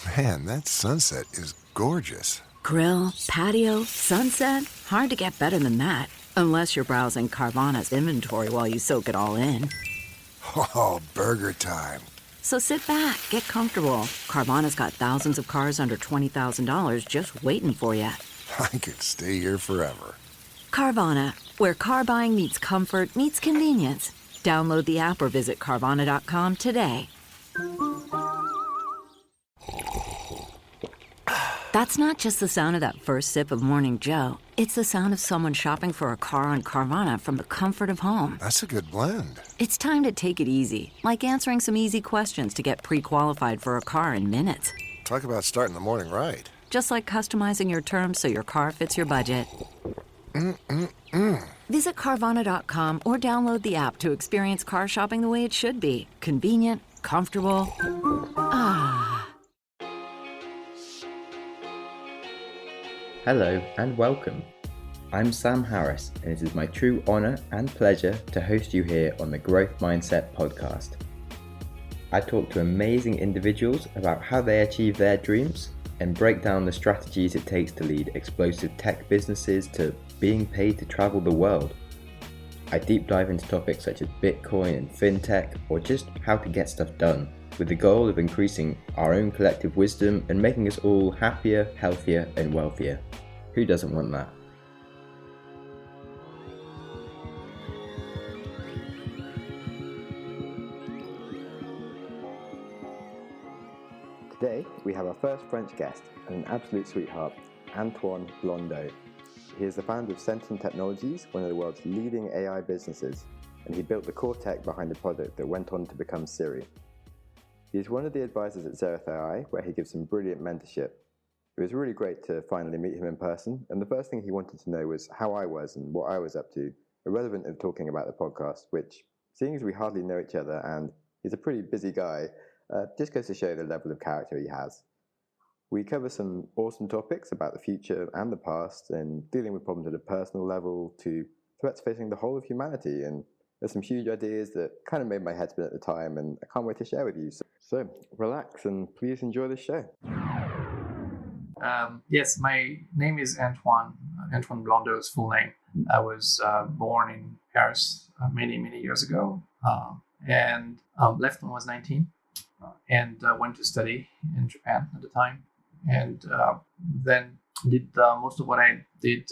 Man, that sunset is gorgeous. Grill, patio, sunset. Hard to get better than that. Unless you're browsing Carvana's inventory while you soak it all in. Oh, burger time. So sit back, get comfortable. Carvana's got thousands of cars under $20,000 just waiting for you. I could stay here forever. Carvana, where car buying meets comfort, meets convenience. Download the app or visit Carvana.com today. That's not just the sound of that first sip of Morning Joe. It's the sound of someone shopping for a car on Carvana from the comfort of home. That's a good blend. It's time to take it easy, like answering some easy questions to get pre-qualified for a car in minutes. Talk about starting the morning right. Just like customizing your terms so your car fits your budget. Visit Carvana.com or download the app to experience car shopping the way it should be. Convenient, comfortable. Hello and welcome. I'm Sam Harris, and it is my true honour and pleasure to host you here on the Growth Mindset podcast. I talk to amazing individuals about how they achieve their dreams and break down the strategies it takes to lead explosive tech businesses to being paid to travel the world. I deep dive into topics such as Bitcoin and fintech, or just how to get stuff done, with the goal of increasing our own collective wisdom and making us all happier, healthier and wealthier. Who doesn't want that? Today we have our first French guest, and an absolute sweetheart, Antoine-Blondeau. He is the founder of Sentient Technologies, one of the world's leading AI businesses, and he built the core tech behind the product that went on to become Siri. He is one of the advisors at Zereth AI, where he gives some brilliant mentorship. It was really great to finally meet him in person, and the first thing he wanted to know was how I was and what I was up to, irrelevant of talking about the podcast, which, seeing as we hardly know each other and he's a pretty busy guy, just goes to show the level of character he has. We cover some awesome topics about the future and the past, and dealing with problems at a personal level to threats facing the whole of humanity, and there's some huge ideas that kind of made my head spin at the time, and I can't wait to share with you. So relax and please enjoy the show. Yes, my name is Antoine-Blondeau is full name. I was born in Paris many years ago, and left when I was 19, and went to study in Japan at the time, and then did most of what I did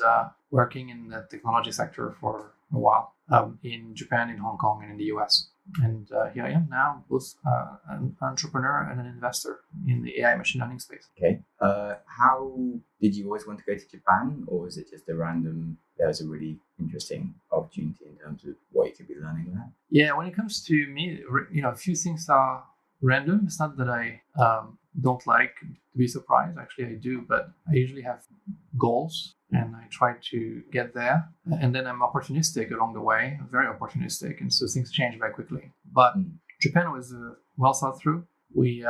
working in the technology sector for a while in Japan, in Hong Kong, and in the US. And here I am now, both an entrepreneur and an investor in the AI machine learning space. Okay. How did you always want to go to Japan, or was it just there was a really interesting opportunity in terms of what you could be learning there? Yeah, when it comes to me, a few things are random. It's not that I don't like to be surprised. Actually, I do, but I usually have goals and I try to get there. And then I'm opportunistic along the way, very opportunistic. And so things change very quickly. But Japan was well thought through. We,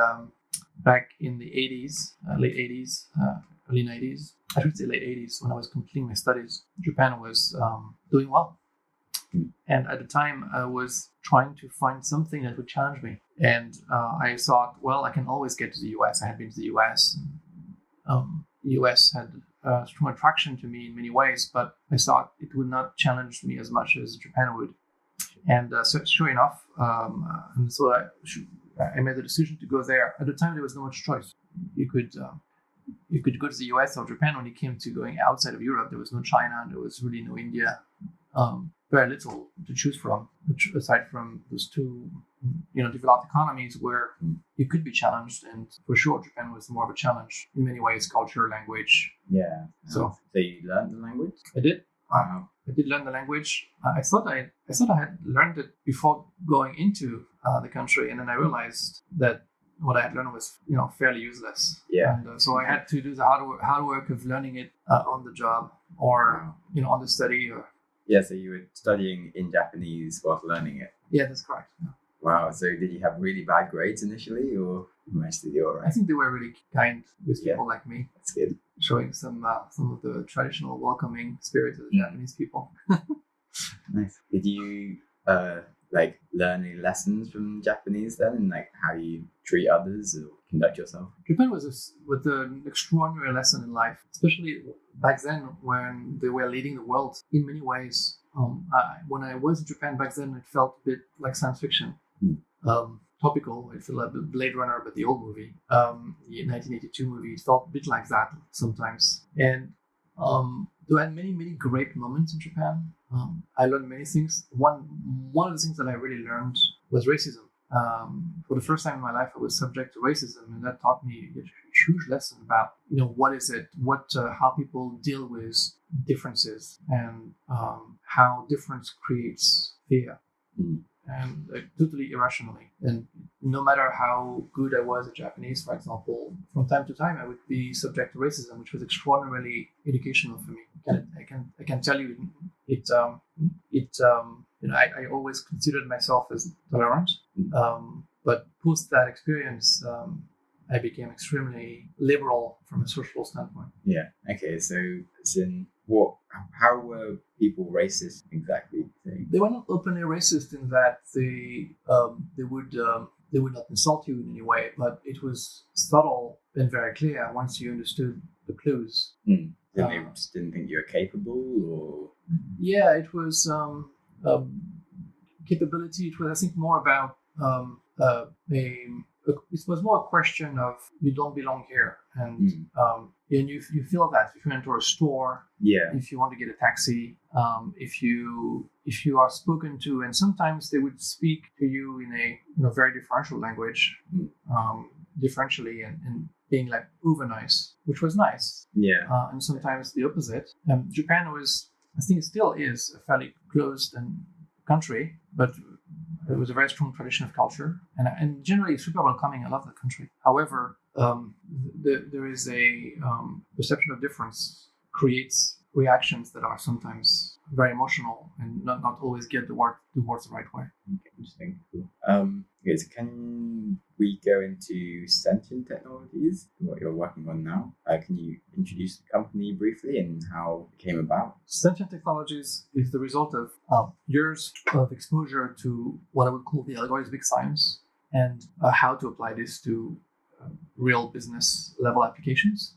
back in the 80s, late 80s, early 90s, I should say late 80s, when I was completing my studies, Japan was doing well. And at the time, I was trying to find something that would challenge me. And I thought, well, I can always get to the US. I had been to the US. The US had strong attraction to me in many ways, but I thought it would not challenge me as much as Japan would. And so sure enough, and so I made the decision to go there. At the time, there was not much choice. You could go to the US or Japan. When it came to going outside of Europe, there was no China, there was really no India. Very little to choose from, aside from those two, developed economies where you could be challenged. And for sure, Japan was more of a challenge in many ways, culture, language. Yeah. So you learned the language? I did. Wow. I did learn the language. I thought I had learned it before going into the country, and then I realized that what I had learned was, fairly useless. Yeah. And so I had to do the hard work of learning it on the job, or on the study. Or yeah. So you were studying in Japanese while learning it. Yeah, that's correct. Yeah. Wow. So did you have really bad grades initially, or managed to do all right? I think they were really kind with people like me. That's good. Showing some of the traditional welcoming spirit of the Japanese people. Nice. Did you learn any lessons from Japanese then, and how you treat others? Or? conduct yourself? Japan was with an extraordinary lesson in life, especially back then when they were leading the world in many ways. When I was in Japan back then, it felt a bit like science fiction. Topical. I feel like Blade Runner, but the old movie, the 1982 movie. It felt a bit like that sometimes. And there had many great moments in Japan. I learned many things. One of the things that I really learned was racism. For the first time in my life, I was subject to racism, and that taught me a huge lesson about what is it, how people deal with differences, and how difference creates fear. And totally irrationally. And no matter how good I was at Japanese, for example, from time to time I would be subject to racism, which was extraordinarily educational for me. I can tell you, I always considered myself as tolerant, but post that experience, I became extremely liberal from a social standpoint. Yeah. Okay. So, how were people racist exactly? They were not openly racist in that they would not insult you in any way, but it was subtle and very clear once you understood the clues. Then they just didn't think you were capable, or yeah, it was capability. It was, I think, more about it was more a question of you don't belong here, and you feel that if you enter a store, if you want to get a taxi, if you are spoken to, and sometimes they would speak to you in a very differential language, differentially, and being like over nice, which was nice. And sometimes the opposite. Japan was, I think it still is, a fairly closed country, but it was a very strong tradition of culture, and generally super welcoming. I love the country. However, there is a perception of difference creates reactions that are sometimes very emotional and not always get the words the right way. Okay, interesting. Cool. So can we go into Sentient Technologies, what you're working on now? Can you introduce the company briefly and how it came about? Sentient Technologies is the result of years of exposure to what I would call the algorithmic science and how to apply this to real business level applications.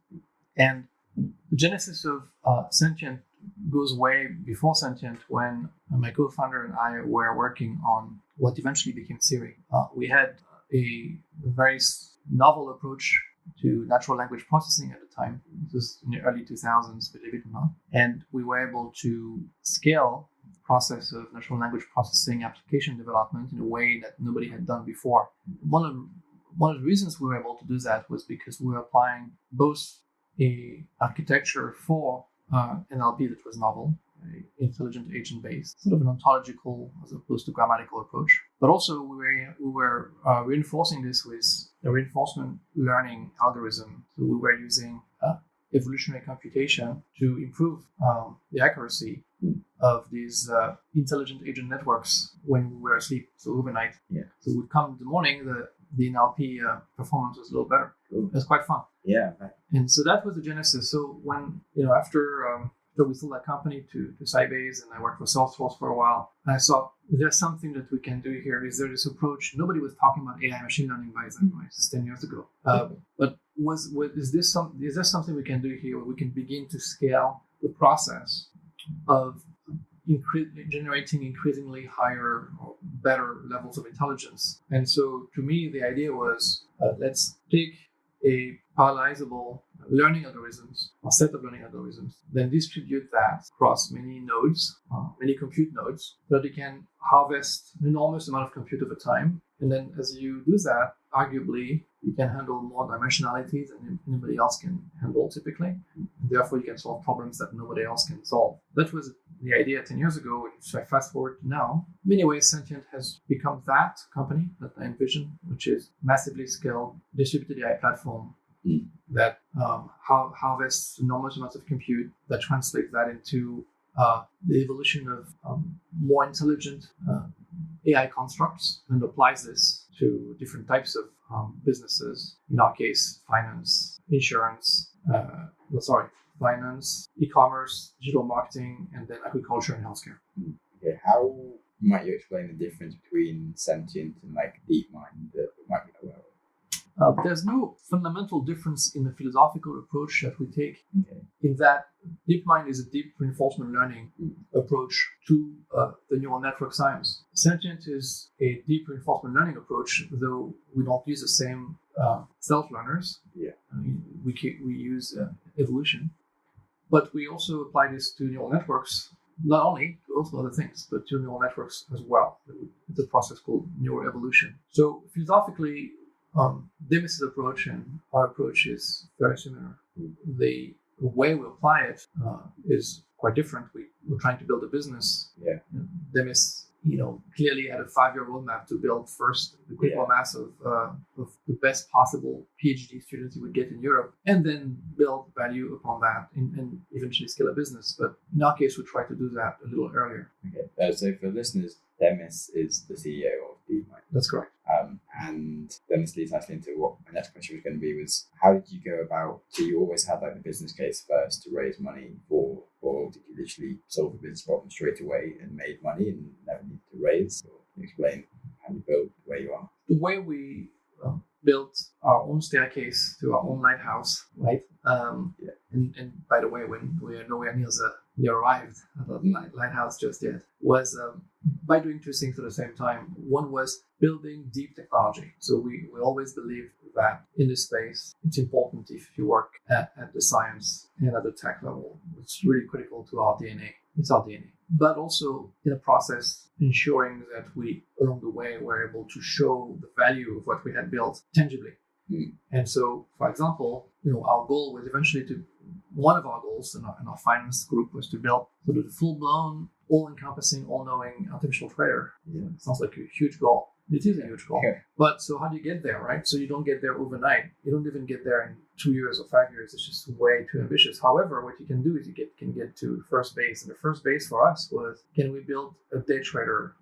And the genesis of Sentient goes way before Sentient, when my co-founder and I were working on what eventually became Siri. We had a very novel approach to natural language processing at the time. It was in the early 2000s, believe it or not. And we were able to scale the process of natural language processing application development in a way that nobody had done before. One of the reasons we were able to do that was because we were applying both a architecture for NLP that was novel, intelligent agent-based, sort of an ontological as opposed to grammatical approach. But also we were reinforcing this with a reinforcement learning algorithm. So we were using evolutionary computation to improve the accuracy of these intelligent agent networks when we were asleep, so overnight. So we'd come in the morning, the NLP performance was a little better. Cool. It was quite fun. Yeah. And so that was the genesis. So when, after we sold that company to Sybase, and I worked for Salesforce for a while, I thought, there's something that we can do here. Is there this approach? Nobody was talking about AI machine learning by then, right? This is 10 years ago. But is there something we can do here where we can begin to scale the process of generating increasingly higher or better levels of intelligence? And so to me, the idea was, let's take a parallelizable learning algorithms, or set of learning algorithms, then distribute that across many nodes, many compute nodes, so that you can harvest an enormous amount of compute over time. And then as you do that, arguably, you can handle more dimensionality than anybody else can handle typically. And therefore, you can solve problems that nobody else can solve. That was the idea 10 years ago. And so I fast forward to now. In many ways, Sentient has become that company that I envision, which is massively scaled, distributed AI platform that harvests enormous amounts of compute, that translates that into the evolution of more intelligent AI constructs, and applies this to different types of businesses. In our case, finance, insurance, finance, e-commerce, digital marketing, and then agriculture and healthcare. Okay, how might you explain the difference between Sentient and like DeepMind that we might be aware of? There's no fundamental difference in the philosophical approach that we take, Okay. in that DeepMind is a deep reinforcement learning approach to the neural network science. Sentient is a deep reinforcement learning approach, though we don't use the same self-learners. Yeah. We use evolution. But we also apply this to neural networks, not only to also other things, but to neural networks as well. It's a process called neuroevolution. So philosophically, Demis's approach and our approach is very similar. The way we apply it is quite different. We're trying to build a business. Yeah. Demis, clearly had a 5-year roadmap to build first the critical mass of the best possible PhD students he would get in Europe, and then build value upon that and eventually scale a business. But in our case, we try to do that a little earlier. Okay. So for listeners, Demis is the CEO of DeepMind. That's correct. And then this leads nicely into what my next question was going to be, was how did you go about, so you always had like the business case first to raise money, or did you literally solve a business problem straight away and made money and never need to raise? Or can you explain how you built where you are? The way we built our own staircase to our own lighthouse, right? And by the way, when we are nowhere near arrived at the lighthouse just yet, was by doing two things at the same time. One was building deep technology. So we always believed that in this space, it's important if you work at the science and at the tech level. It's really critical to our DNA. It's our DNA. But also in the process, ensuring that we, along the way, were able to show the value of what we had built tangibly. And so, for example, our goal was eventually one of our goals in our finance group was to build sort of a full-blown, all-encompassing, all-knowing artificial trader. It sounds like a huge goal. It is a huge goal. Yeah. But so how do you get there, right? So you don't get there overnight. You don't even get there in 2 years or 5 years. It's just way too ambitious. However, what you can do is you can get to first base. And the first base for us was, can we build a day trader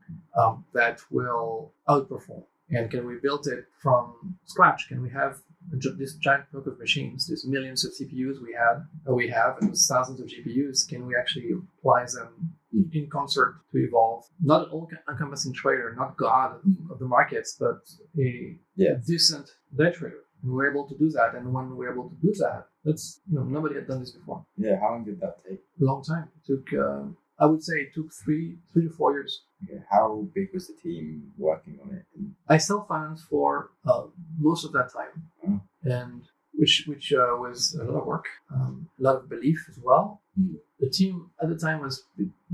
that will outperform? And can we build it from scratch? Can we have this giant book of machines, these millions of CPUs we have, and those thousands of GPUs? Can we actually apply them in concert to evolve? Not an all-encompassing trader, not God of the markets, but a decent day trader. And we're able to do that. And when we're able to do that, that's nobody had done this before. Yeah. How long did that take? A long time. It took, I would say, it took 3 to 4 years. Okay. How big was the team working on it? I self-financed for most of that time, and which was a lot of work, a lot of belief as well. The team at the time was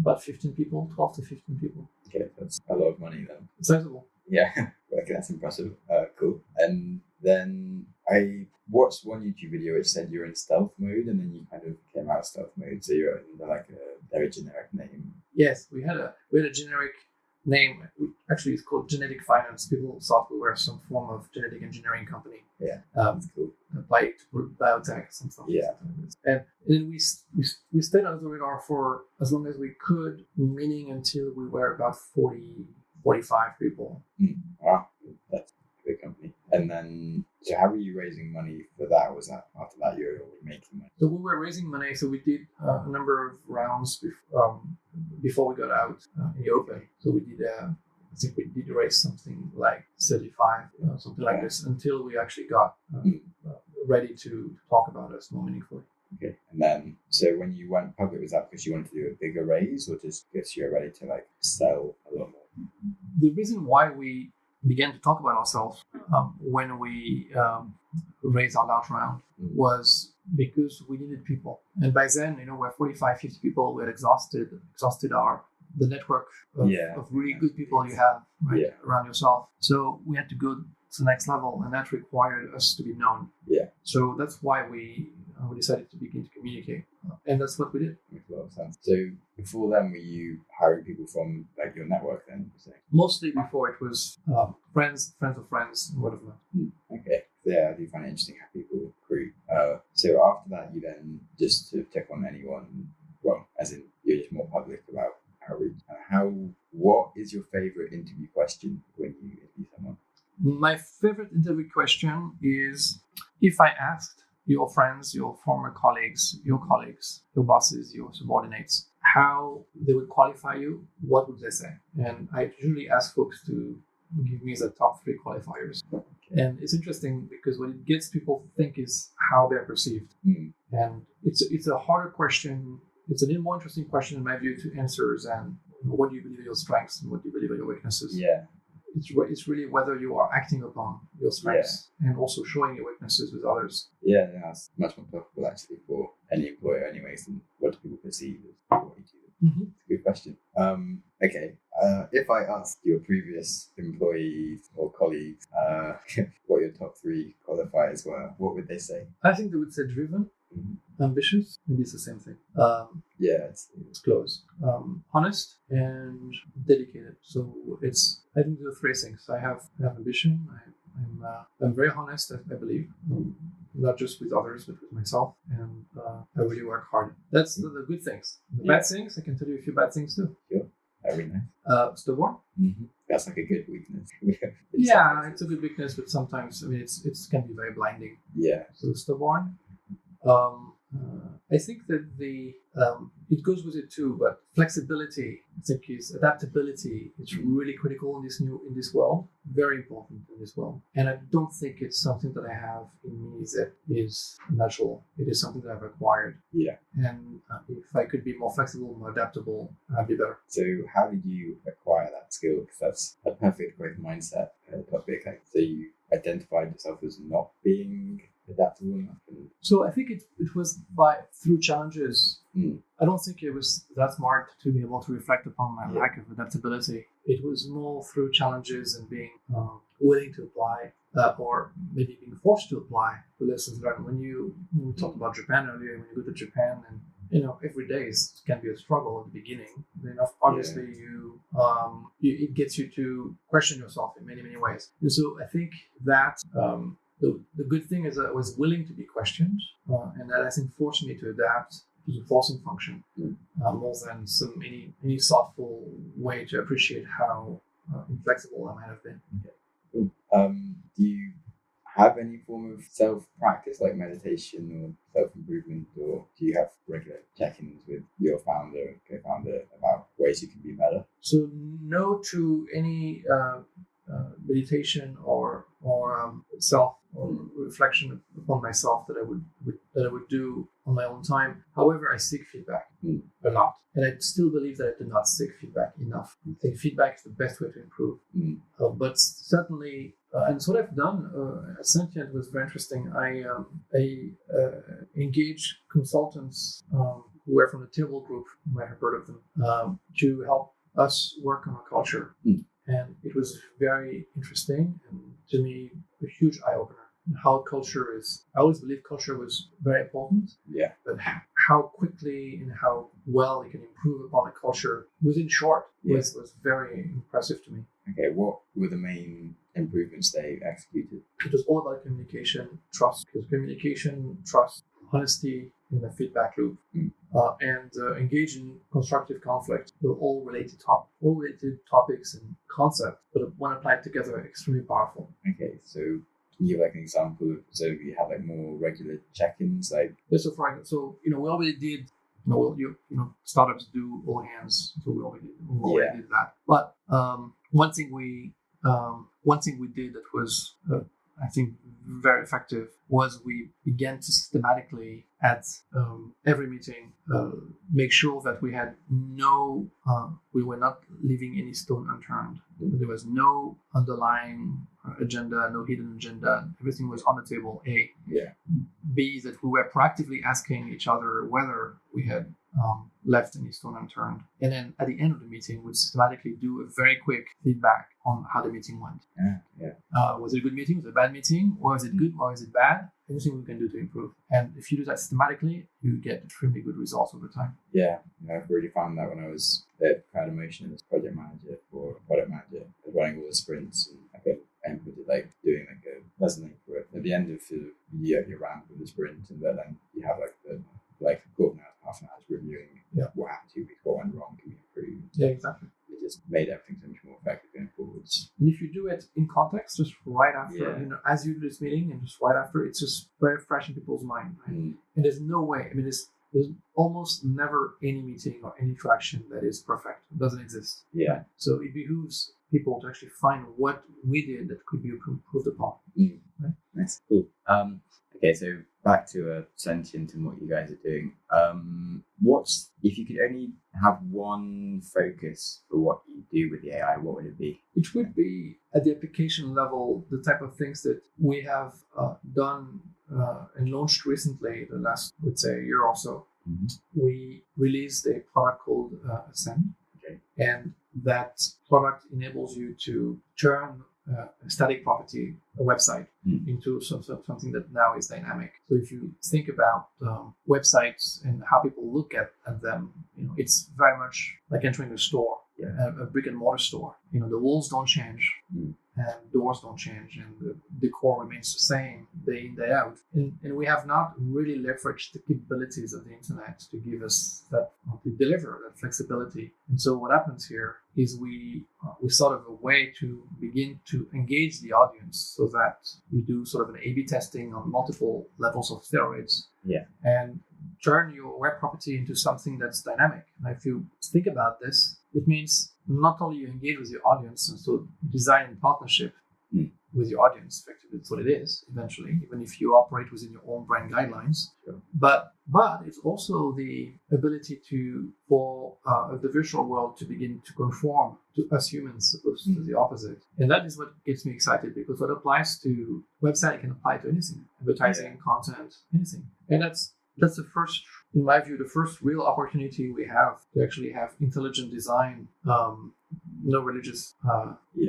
about 15 people, 12 to 15 people. Okay, that's a lot of money then. It's sizable. Yeah, okay, that's impressive. Cool. And then I watched one YouTube video which said you're in stealth mode, and then you kind of came out of stealth mode, so you're under like a very generic name. Yes, we had a generic name. Actually, it's called Genetic Finance. People thought we were some form of genetic engineering company. Yeah, that's cool. Like biotech, some stuff. Yeah. And then we stayed under the radar for as long as we could, meaning until we were about 40, 45 people. Wow, that's a big company. And then, so how were you raising money for that? Was that after that you were already making money? So we were raising money. So we did a number of rounds before we got out in the open. So we did, I think we did raise something like 35, something like this, until we actually got ready to talk about us more meaningfully. Okay. And then, so when you went public, was that because you wanted to do a bigger raise, or just because you're ready to like sell a lot more? The reason why we began to talk about ourselves when we raised our large round was because we needed people. And by then, we're 45, 50 people. We had exhausted the network of really good people you have around yourself. So we had to go to the next level, and that required us to be known. Yeah. So that's why we decided to begin to communicate, and that's what we did. Makes a lot of sense. So before then, were you hiring people from like your network then? Mostly before it was friends of friends, and word of mouth. Okay. Yeah, I do find it interesting how people recruit. So after that, you then just to take on anyone, well, as in you're just more public about outreach. And what is your favorite interview question when you interview someone? My favorite interview question is, if I asked your friends, your former colleagues, your bosses, your subordinates, how they would qualify you, what would they say? And I usually ask folks to give me the top 3 qualifiers. And it's interesting because what it gets people to think is how they're perceived. And it's a harder question. It's a more interesting question in my view to answer than what do you believe are your strengths and what do you believe are your weaknesses. Yeah. It's really whether you are acting upon your strengths and also showing your weaknesses with others. Yeah, that's much more applicable actually for any employer anyways than what do people perceive as what you do. Mm-hmm. It's a good question. Okay. If I asked your previous employees or colleagues what your top 3 qualifiers were, what would they say? I think they would say driven, ambitious. Maybe it's the same thing. Yeah, it's Close. Honest and dedicated. So I think there are 3 things. I have ambition. I'm very honest, I believe, not just with others, but with myself. And I really work hard. That's the good things. The bad things, I can tell you a few bad things too. Sure. Very nice. Stubborn. That's like a good weakness. Yeah, it's a good weakness, but sometimes, it can be very blinding. Yeah. So stubborn. I think that it goes with it too, but flexibility, I think, is adaptability. It's really critical in this world, very important in this world. And I don't think it's something that I have in me that is natural. It is something that I've acquired. Yeah. And if I could be more flexible, more adaptable, I'd be better. So how did you acquire that skill? Because that's a perfect growth mindset topic. So you identified yourself as not being adaptable enough. So I think it was through challenges. I don't think it was that smart to be able to reflect upon my lack of adaptability. It was more through challenges and being willing to apply, or maybe being forced to apply the lessons learned. When we talked about Japan earlier, when you go to Japan and every day can be a struggle at the beginning. Then obviously it gets you to question yourself in many, many ways. And so I think that the good thing is that I was willing to be questioned, and that I think forced me to adapt to the forcing function more than any thoughtful way to appreciate how inflexible I might have been. Okay. Cool. Do you have any form of self-practice like meditation or self-improvement, or do you have regular check-ins with your founder and co-founder about ways you can be better? So no to any meditation or self or reflection upon myself that I would do on my own time. However, I seek feedback a lot, and I still believe that I do not seek feedback enough. I think feedback is the best way to improve. But certainly, and so what I've done at Sentient was very interesting. I engaged consultants who were from the Table Group, you might have heard of them, to help us work on our culture. And it was very interesting and to me a huge eye-opener. How culture is, I always believed culture was very important. Yeah. But how quickly and how well you can improve upon a culture within short was very impressive to me. Okay, what were the main improvements they executed? It was all about communication, trust. Because communication, trust, honesty in the feedback loop, and engage in constructive conflict. They're all related topics and concepts, but when applied together, extremely powerful. Okay, so can you give like an example of, so you have like more regular check-ins, like? Yeah, so for example, so we already did. Startups do all hands, so we already did that. But one thing we did that was I think very effective was we began to systematically at every meeting make sure that we had we were not leaving any stone unturned. There was no underlying agenda, no hidden agenda. Everything was on the table. A. Yeah. B, that we were proactively asking each other whether we had left any stone unturned. And then at the end of the meeting, we'd systematically do a very quick feedback on how the meeting went. Was it a good meeting? Was it a bad meeting? Or is it good? Or is it bad? Anything we can do to improve. And if you do that systematically, you get extremely good results over time. Yeah, I've really found that when I was at Crowd-Motion as project manager or product manager, I was running all the sprints and I got inputted like doing like a lesson link for it. At the end of the year, you round with the sprint, and then you have like half an hour's reviewing what happened 2 weeks, what went wrong, can we improve? Yeah, exactly. It just made everything so much more effective going forwards. And if you do it in context, just right after, as you do this meeting, and just right after, it's just very fresh in people's mind. Right? And there's no way. I mean, there's almost never any meeting or any interaction that is perfect. It doesn't exist. Yeah. Right? So it behooves people to actually find what we did that could be improved upon. Right? That's cool. Okay, so back to Sentient and what you guys are doing. What's, if you could only have one focus for what you do with the AI, what would it be? It would be at the application level, the type of things that we have done and launched recently, the last, let's say, year or so. We released a product called Ascend, and that product enables you to turn a static property, a website, into something that now is dynamic. So if you think about websites and how people look at them, it's very much like entering a store, a brick and mortar store. The walls don't change, and doors don't change, and the decor remains the same day in, day out. And we have not really leveraged the capabilities of the internet to give us that, to deliver that flexibility. And so what happens here is we sort of a way to begin to engage the audience so that you do sort of an A/B testing on multiple levels of steroids, and turn your web property into something that's dynamic. And if you think about this, it means not only you engage with your audience, and so design in partnership with your audience, effectively, that's what it is eventually, even if you operate within your own brand guidelines. But it's also the ability for the virtual world to begin to conform to us humans, opposed to the opposite. And that is what gets me excited, because what applies to website can apply to anything, advertising, content, anything. And that's the first, in my view, the first real opportunity we have to actually have intelligent design, no religious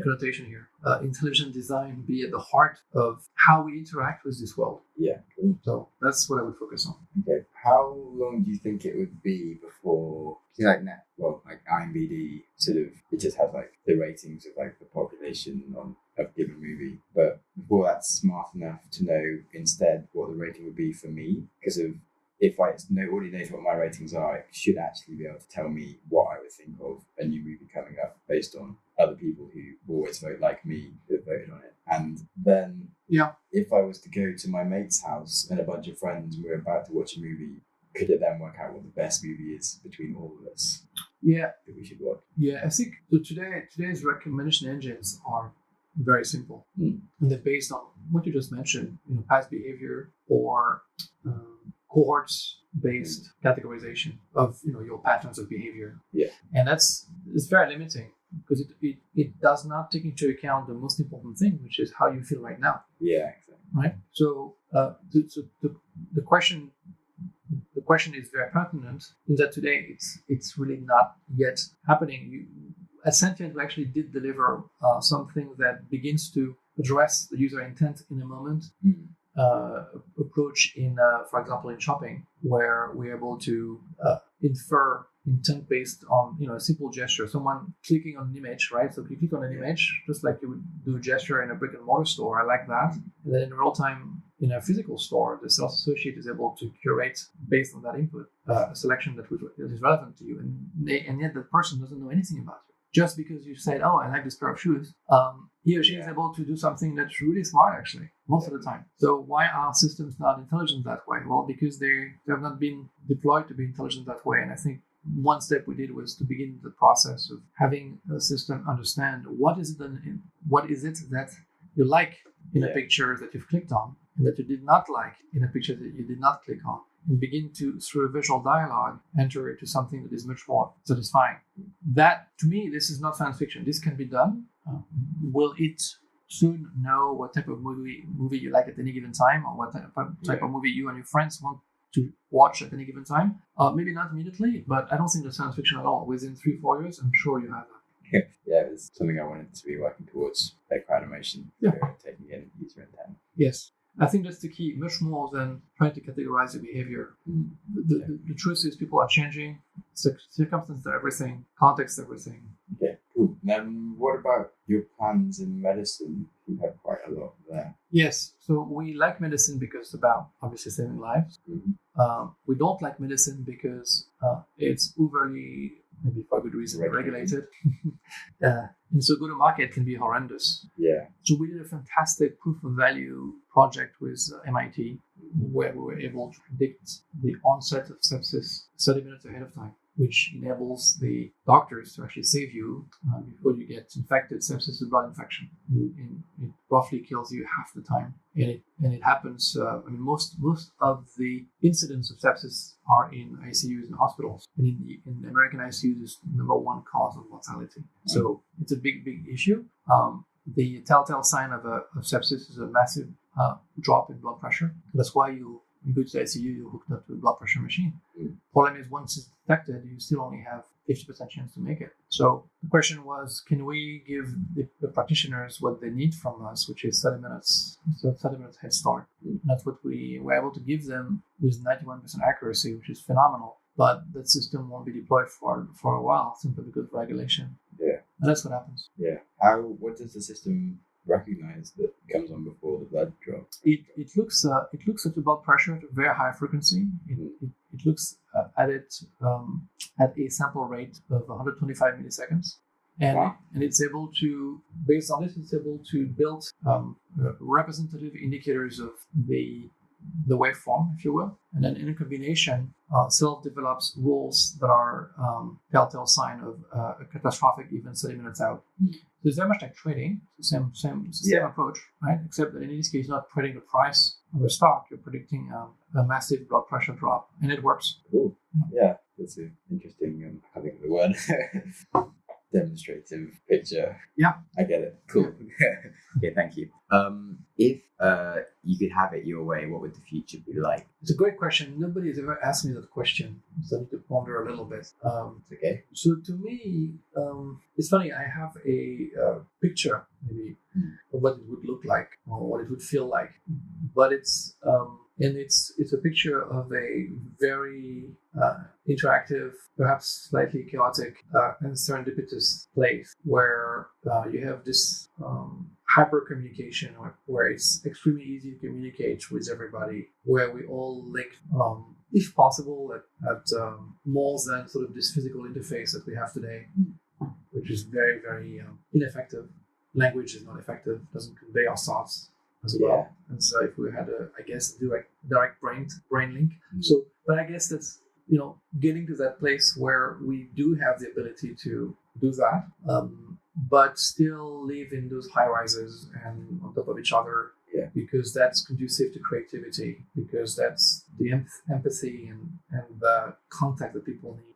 connotation here, intelligent design be at the heart of how we interact with this world. Yeah, cool. So that's what I would focus on. Okay. How long do you think it would be before, like IMDb sort of, it just has like the ratings of like the population of a given movie, but before that's smart enough to know instead what the rating would be for me? Because if I already knows what my ratings are, it should actually be able to tell me what I would think of a new movie coming up based on other people who always vote like me, who have voted on it. And then if I was to go to my mate's house and a bunch of friends and we're about to watch a movie, could it then work out what the best movie is between all of us that we should watch? Yeah, I think so today's recommendation engines are very simple. And they're based on what you just mentioned, past behavior or cohorts-based categorization of your patterns of behavior. And it's very limiting, because it does not take into account the most important thing, which is how you feel right now. Yeah, exactly. Right. So the question is very pertinent, in that today it's really not yet happening. At Sentient, we actually did deliver something that begins to address the user intent in a moment. Approach in, for example, in shopping, where we're able to infer intent based on a simple gesture, someone clicking on an image, right? So if you click on an image, just like you would do a gesture in a brick and mortar store, I like that. And then in real time, in a physical store, the sales associate is able to curate based on that input a selection that is relevant to you, and yet the person doesn't know anything about you. Just because you said, "Oh, I like this pair of shoes," he or she is able to do something that's really smart, actually, most of the time. So why are systems not intelligent that way? Well, because they have not been deployed to be intelligent that way. And I think one step we did was to begin the process of having a system understand what is it that you like in a picture that you've clicked on, and that you did not like in a picture that you did not click on, and begin to, through a visual dialogue, enter into something that is much more satisfying. That, to me, this is not science fiction. This can be done. Will it soon know what type of movie you like at any given time, or what type of movie you and your friends want to watch at any given time? Maybe not immediately, but I don't think that's science fiction at all. Within 3-4 years, I'm sure you have that. Yeah, it's something I wanted to be working towards, like automation, taking in user intent. Yes. I think that's the key, much more than trying to categorize the behavior. The truth is people are changing, circumstances are everything, context everything. Okay, cool. Then what about your plans in medicine? You have quite a lot there. Yes, so we like medicine because it's about obviously saving lives. We don't like medicine because it's overly, maybe for a good reason, regulated. And so go-to-market can be horrendous. Yeah. So we did a fantastic proof of value project with MIT, where we were able to predict the onset of sepsis 30 minutes ahead of time. which enables the doctors to actually save you before you get infected. Sepsis is a blood infection. And it roughly kills you half the time. And it happens, most of the incidents of sepsis are in ICUs and hospitals. And in the American ICUs is number one cause of mortality. So it's a big, big issue. The telltale sign of sepsis is a massive drop in blood pressure. That's why you go to the ICU, you're hooked up to a blood pressure machine. Problem is, once it's detected, you still only have 50% chance to make it. So the question was, can we give the practitioners what they need from us, which is 30 minutes head start? And that's what we were able to give them with 91% accuracy, which is phenomenal. But that system won't be deployed for a while simply because of regulation. Yeah. And that's what happens. Yeah. What does the system recognize that comes on before the blood drop? It looks at the blood pressure at a very high frequency. It looks at it at a sample rate of 125 milliseconds, and it's able to, based on this, it's able to build representative indicators of the waveform, if you will, and then in a combination, self-develops rules that are telltale sign of a catastrophic event 30 minutes out. So it's very much like trading, same approach, right? Except that in this case, you're not predicting the price of a stock, you're predicting a massive blood pressure drop, and it works. Cool. Yeah, that's an interesting, I think the word, demonstrative picture. Yeah. I get it. Cool. Okay, thank you. If you could have it your way, what would the future be like? It's a great question. Nobody has ever asked me that question, so I need to ponder a little bit. It's okay. So to me, it's funny. I have a picture, maybe, of what it would look like or what it would feel like, but it's a picture of a very interactive, perhaps slightly chaotic, and serendipitous place where you have this hyper communication, where it's extremely easy to communicate with everybody, where we all link, if possible, at more than sort of this physical interface that we have today, which is very, very ineffective. Language is not effective, doesn't convey our thoughts as well. And so if we had a direct brain link. So, but I guess that's, getting to that place where we do have the ability to do that, but still live in those high rises and on top of each other, because that's conducive to creativity, because that's the empathy and the contact that people need.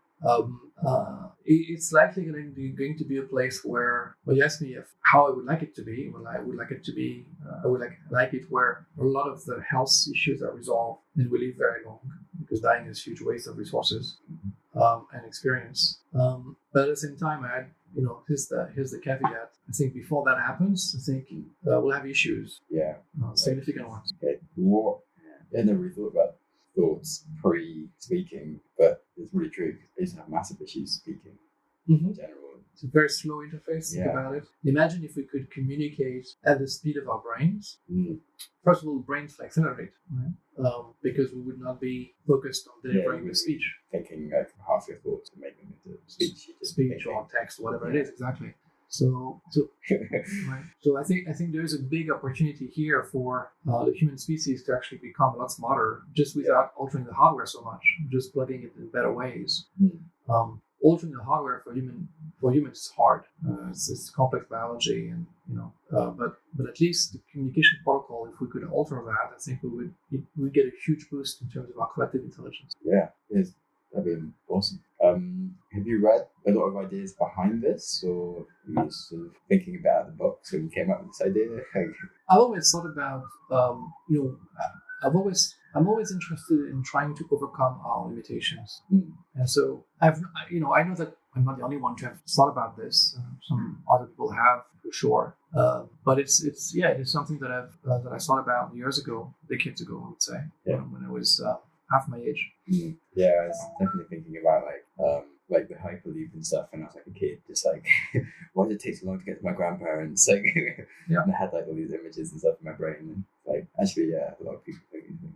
It's likely going to be a place where, well, you asked me how I would like it to be. Well, I would like it to be, I would like it where a lot of the health issues are resolved and we live very long, because dying is a huge waste of resources and experience. But at the same time, here's the caveat. I think before that happens, I think we'll have issues. Yeah. Significant ones. Okay. I never really thought about thoughts pre-speaking, but it's really true. I used to have massive issues speaking in general. It's a very slow interface. Think about it. Imagine if we could communicate at the speed of our brains. First of all, brains will accelerate, right? Because we would not be focused on delivering the speech. Thinking like half your thoughts and making it into speech. Or text, whatever it is, exactly. So right. So I think there is a big opportunity here for the human species to actually become a lot smarter, just without altering the hardware so much, just plugging it in better ways. Altering the hardware for humans is hard. It's complex biology, and but at least the communication protocol, if we could alter that, I think we get a huge boost in terms of our collective intelligence. Yeah, that'd be awesome. Have you read a lot of ideas behind this, or were you sort of thinking about the box when you came up with this idea? I've always thought about, I'm always interested in trying to overcome our limitations, and so I know that I'm not the only one to have thought about this. Some other people have, for sure, but it's something that I thought about years ago, decades ago, I would say, when I was half my age. Yeah, I was definitely thinking about like the hyperloop and stuff when I was like a kid, just like why did it take so long to get to my grandparents? Like, and I had like all these images and stuff in my brain, and like actually, a lot of people think these things.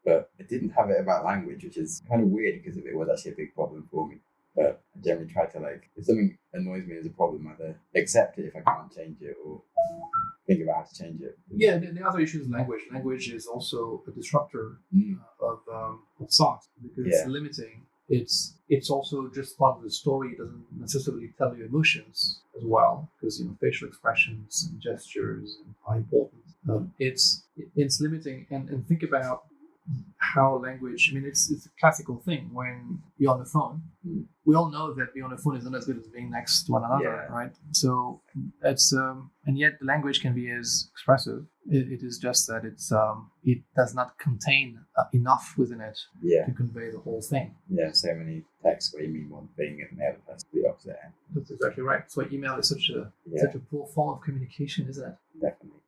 But I didn't have it about language, which is kind of weird because it was actually a big problem for me. But I generally try to, like, if something annoys me as a problem, either accept it if I can't change it, or think about how to change it. Yeah, the other issue is language. Language is also a disruptor of thought, because it's limiting. it's also just part of the story. It doesn't necessarily tell you emotions as well, because facial expressions and gestures are important. It's limiting, and think about how language. I mean, it's a classical thing when you're on the phone. We all know that being on the phone is not as good as being next to one another, right? So it's and yet the language can be as expressive. It is just that it does not contain enough within it to convey the whole thing. Yeah, so many texts where you mean one thing and the other person the opposite end. That's exactly right. So email is such a poor form of communication, isn't it? Definitely.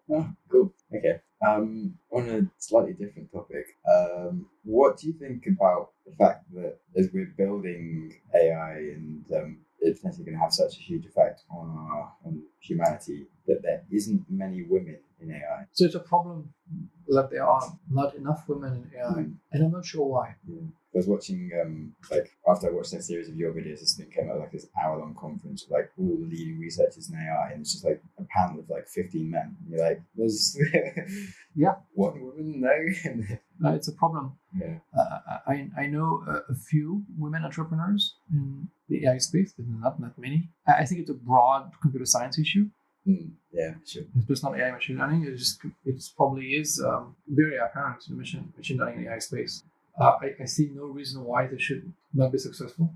Oh, cool. Okay. On a slightly different topic, what do you think about the fact that as we're building AI and it's potentially going to have such a huge effect on humanity, that there isn't many women in AI? So it's a problem that there are not enough women in AI, and I'm not sure why. I was watching, after I watched that series of your videos, this thing came out like this hour-long conference with all the leading researchers in AI, and it's just like a panel of 15 men. And you're like, there's one woman? No. It's a problem. Yeah. I know a few women entrepreneurs in the AI space, but not many. I think it's a broad computer science issue. Yeah, sure. It's just not AI machine learning. It probably is very apparent in the machine learning and AI space. I see no reason why they should not be successful.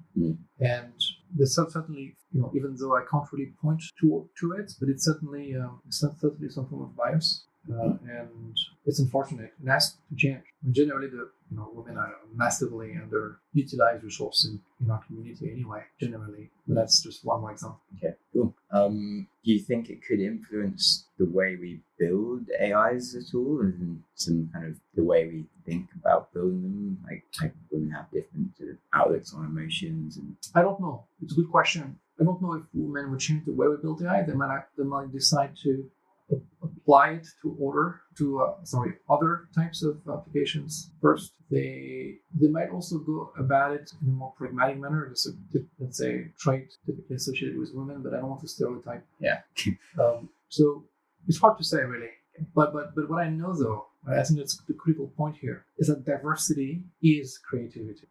And there's certainly, even though I can't really point to it, but it's certainly some form of bias. And it's unfortunate. It has to change. Generally, women are massively underutilized resource in our community anyway, generally. But that's just one more example. Okay, cool. Do you think it could influence the way we build AIs at all, and some kind of the way we think about building them? Like women have different sort of outlooks on emotions, and I don't know. It's a good question. I don't know if women would change the way we build AI. They might decide to apply it to other types of applications first. They might also go about it in a more pragmatic manner. It's let's say trait typically associated with women, but I don't want to stereotype. Yeah. So it's hard to say really. But what I know though, I think that's the critical point here, is that diversity is creativity.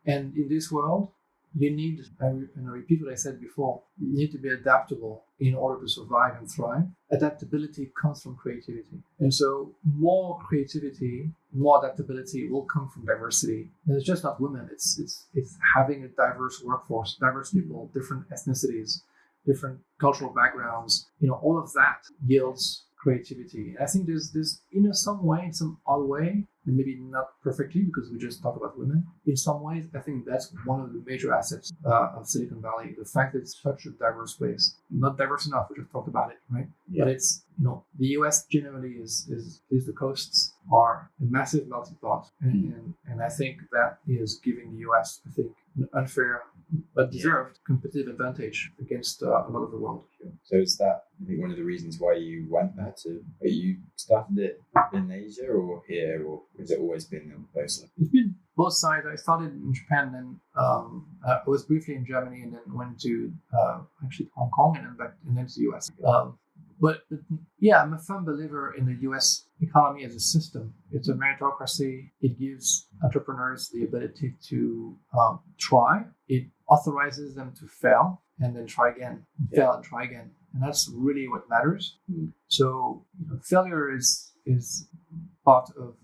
And in this world, you need, and I repeat what I said before, you need to be adaptable in order to survive and thrive. Adaptability comes from creativity. And so more creativity, more adaptability will come from diversity. And it's just not women, it's having a diverse workforce, diverse people, different ethnicities, different cultural backgrounds, all of that yields creativity. I think there's in some way, in some odd way, and maybe not perfectly because we just talk about women. In some ways, I think that's one of the major assets of Silicon Valley, the fact that it's such a diverse place. Not diverse enough, we just talked about it, right? Yeah. But it's, the US generally is the coasts are a massive melting pot. And I think that is giving the US, I think, an unfair but deserved competitive advantage against a lot of the world. So is that, I think, one of the reasons why you went there you started it in Asia or here, or has it always been on both sides? It's been both sides. I started in Japan, and I was briefly in Germany, and then went to actually Hong Kong, and then to the US. But yeah, I'm a firm believer in the US economy as a system. It's a meritocracy. It gives entrepreneurs the ability to try. It authorizes them to fail and then try again, fail and try again. And that's really what matters. So failure is part of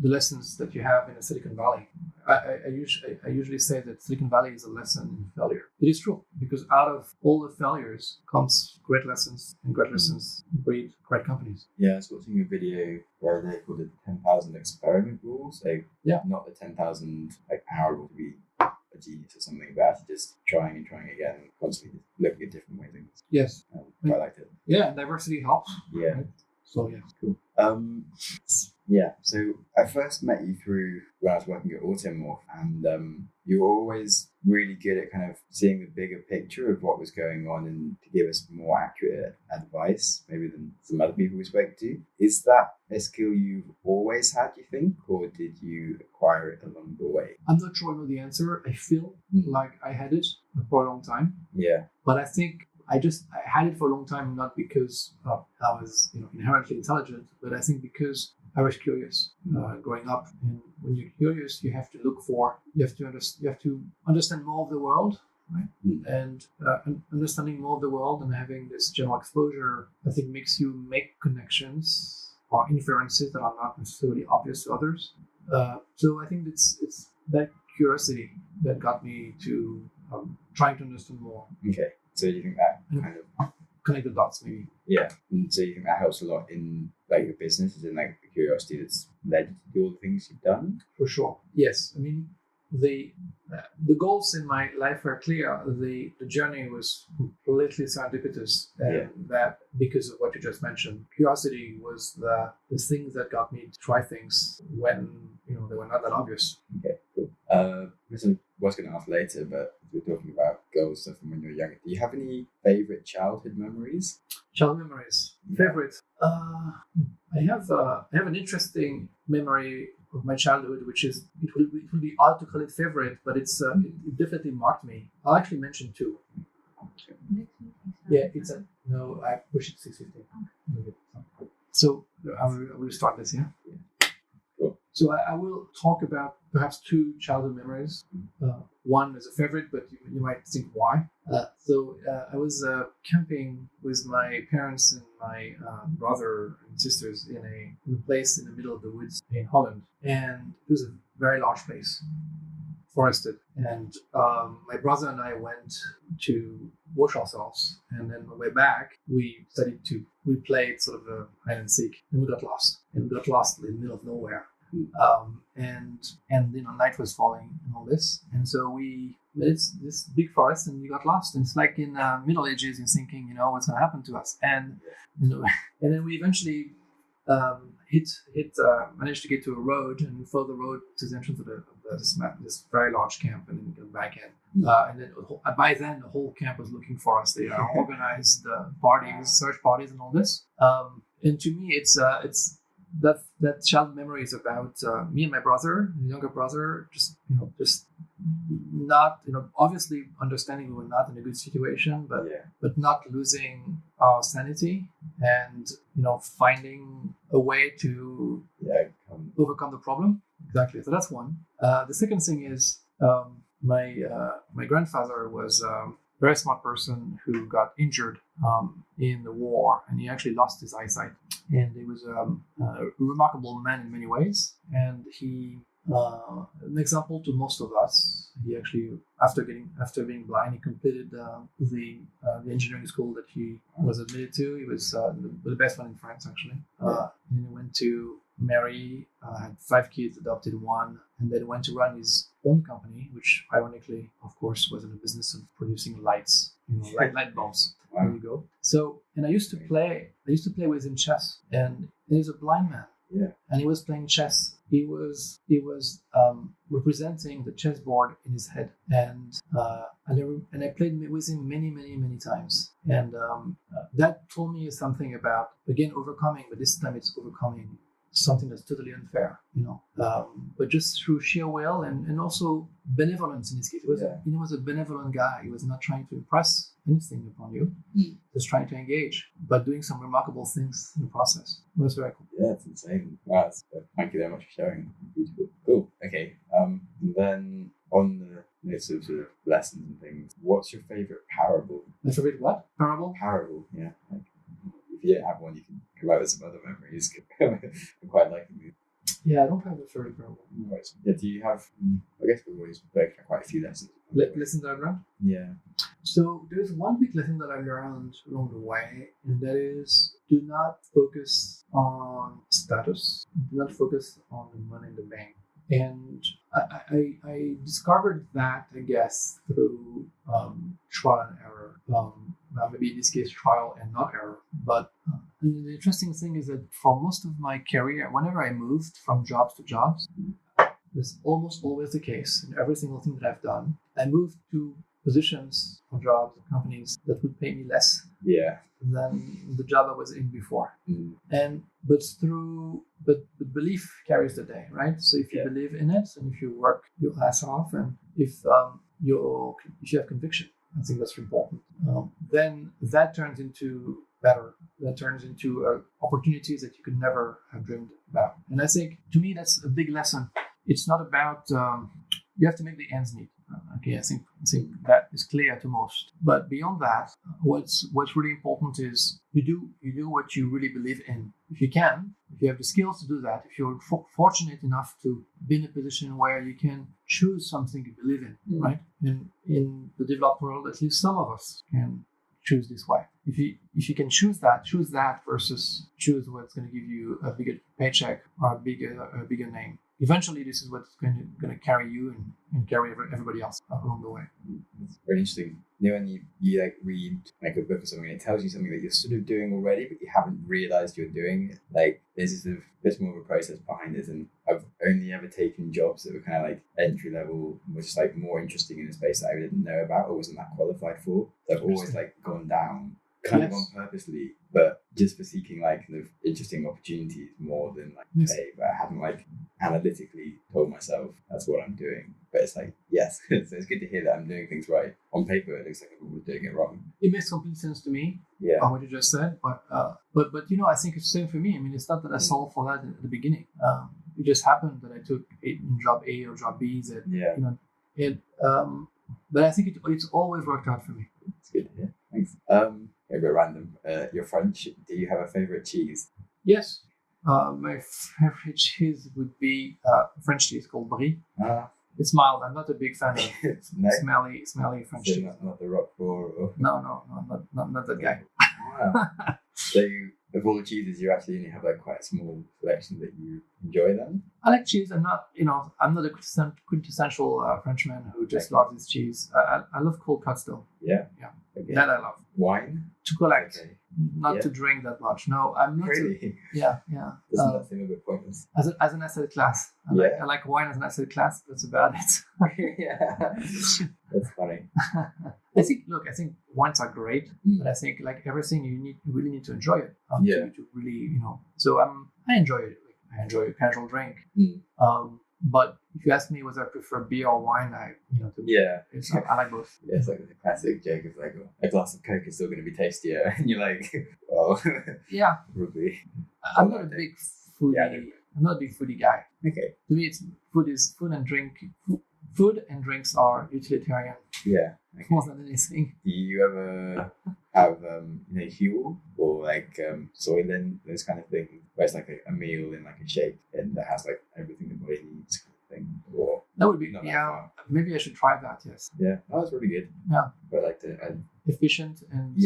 the lessons that you have in a Silicon Valley. I usually say that Silicon Valley is a lesson in failure. It is true, because out of all the failures comes great lessons, and great lessons breed great companies. Yeah, I was watching a video the other day called the 10,000 experiment rule. So not the 10,000 hour rule to be a genius or something, but actually just trying and trying again, and constantly looking at different ways of things. Yes. I liked it. Yeah, diversity helps. Yeah. Right? So yeah. Cool. So I first met you through when I was working at Automorph, and you were always really good at kind of seeing the bigger picture of what was going on and to give us more accurate advice, maybe than some other people we spoke to. Is that a skill you've always had, you think, or did you acquire it along the way? I'm not sure I know the answer. I feel like I had it for a long time. Yeah. But I think I had it for a long time, not because I was inherently intelligent, but I think because I was curious growing up, and when you're curious, you have to look for, you have to understand more of the world, right? And understanding more of the world and having this general exposure, I think, makes you make connections or inferences that are not necessarily obvious to others. So I think it's that curiosity that got me to trying to understand more. Okay. So you think that kind of connect the dots, maybe. Yeah. And so you think that helps a lot in like your business, is in like the curiosity that's led you to do all the things you've done? For sure. Yes. I mean, the goals in my life were clear. The journey was completely serendipitous, and that because of what you just mentioned, curiosity was the thing that got me to try things when they were not that obvious. Okay, cool. This I was going to ask later, but we're talking about goals stuff from when you were younger. Do you have any favorite childhood memories? Childhood memories, favorite. I have an interesting memory of my childhood, which is it will be odd to call it favorite, but it definitely marked me. I'll actually mention two. Yeah, I push it 6:15. So I will start this here. Yeah. Cool. So I will talk about perhaps two childhood memories. One is a favorite, but you might think why. I was camping with my parents and my brother and sisters in a place in the middle of the woods in Holland, and it was a very large place, forested. And my brother and I went to wash ourselves, and then on the way back, we played sort of a hide and seek, and we got lost in the middle of nowhere. And night was falling and all this, and so it's this big forest, and we got lost. And it's like in Middle Ages, you're thinking, what's going to happen to us, and and then we eventually managed to get to a road and follow the road to the entrance of this very large camp, and then get back in. And then by then, the whole camp was looking for us. They organized parties, search parties, and all this. And to me, it's that child memory is about me and my brother, the younger brother, just not, obviously understanding we were not in a good situation, but not losing our sanity, and finding a way to overcome the problem. Exactly. So that's one. The second thing is my grandfather was a very smart person who got injured in the war, and he actually lost his eyesight. And he was a remarkable man in many ways, and he an example to most of us. He actually, after being blind, he completed the engineering school that he was admitted to. He was the best one in France, actually. Then he went to marry, had 5 kids, adopted 1, and then went to run his own company, which ironically, of course, was in the business of producing lights, light bulbs. Wow. There you go. So, and I used to play with him chess, and he's a blind man. Yeah. And he was playing chess. He was representing the chessboard in his head, and I played with him many times, and that told me something about, again, overcoming, but this time it's overcoming something that's totally unfair, but just through sheer will and also benevolence in his case. He was a benevolent guy. He was not trying to impress anything upon you. Just trying to engage, but doing some remarkable things in the process. It was very cool. Yeah, it's insane. Wow, thank you very much for sharing. Beautiful. Cool. Okay. And then on the notes of sort of lessons and things, what's your favorite parable? My favorite what? Parable? Parable, yeah. Like, if you don't have one, you can come out with some other memories. I'm quite liking these. Yeah, I don't have a favorite parable. Right. Yeah, do you have, I guess we've always worked on quite a few lessons. Lessons that I've learned? Yeah. So there's one big lesson that I learned along the way, and that is, do not focus on status. Do not focus on the money in the bank. And I discovered that, I guess, through trial and error. Maybe in this case, trial and not error. But the interesting thing is that for most of my career, whenever I moved from jobs to jobs, that's almost always the case in every single thing that I've done. I moved to positions or jobs or companies that would pay me less than the job I was in before. But belief carries the day, right? So if you believe in it, and if you work your ass off, and if you have conviction, I think that's important. Then that turns into better. that turns into opportunities that you could never have dreamed about. And I think, to me, that's a big lesson. It's not about you have to make the ends meet. Okay, I think that is clear to most. But beyond that, what's really important is you do what you really believe in. If you have the skills to do that, if you're fortunate enough to be in a position where you can choose something you believe in, right? And in the developed world, at least some of us can choose this way. If you can choose that versus choose what's going to give you a bigger paycheck or a bigger name. Eventually, this is what's going to carry you and carry everybody else along the way. It's very interesting. You know, when you like read like a book or something, and it tells you something that you're sort of doing already, but you haven't realized you're doing it. Like there's this sort of bit more of a process behind it, and I've only ever taken jobs that were kind of like entry level, was just like more interesting in a space that I didn't know about or wasn't that qualified for. So I've always like gone down kind of on purposely, but just for seeking like kind of interesting opportunities more than like pay. But I hadn't like analytically told myself that's what I'm doing. But it's like, yes, so it's good to hear that I'm doing things right. On paper, it looks like I'm doing it wrong. It makes complete sense to me. Yeah. What you just said, but you know, I think it's the same for me. I mean, it's not that I solved for that at the beginning. It just happened that I took job A or job B. That you know, but I think it's always worked out for me. It's good to hear. Thanks. A bit random. You're French. Do you have a favorite cheese? Yes. My favorite cheese would be French cheese called Brie. It's mild. I'm not a big fan of smelly French cheese. Not the Roquefort. Or... No, not that guy. Wow. So of all the cheeses, you actually only have like quite a small selection that you enjoy then? I like cheese. I'm not a quintessential Frenchman who just loves his cheese. I love cold cuts though. Yeah. Okay. That I love. Wine? To collect. Okay. Not to drink that much. No, I'm not. Really? Yeah. Doesn't that seem a bit pointless? As an asset class. I like wine as an asset class. That's about it. Yeah. That's funny. I think wines are great, but I think like everything, you really need to enjoy it. To really, So I enjoy it. I enjoy a casual drink. But if you ask me whether I prefer beer or wine, I like both. Yeah, it's like the classic joke of like a glass of Coke is still going to be tastier, and you're like, well, yeah, probably. I'm not a big foodie. Yeah, I'm not a big foodie guy. Okay. To me, food and drink. Food and drinks are utilitarian. Yeah. Okay. More than anything. Do you ever have Huel or like Soylent, those kind of things, where it's like a meal in like a shake and that has like everything the body needs kind of thing? Or that would be maybe I should try that. Yes. Yeah, that was really good. Yeah. But like efficient and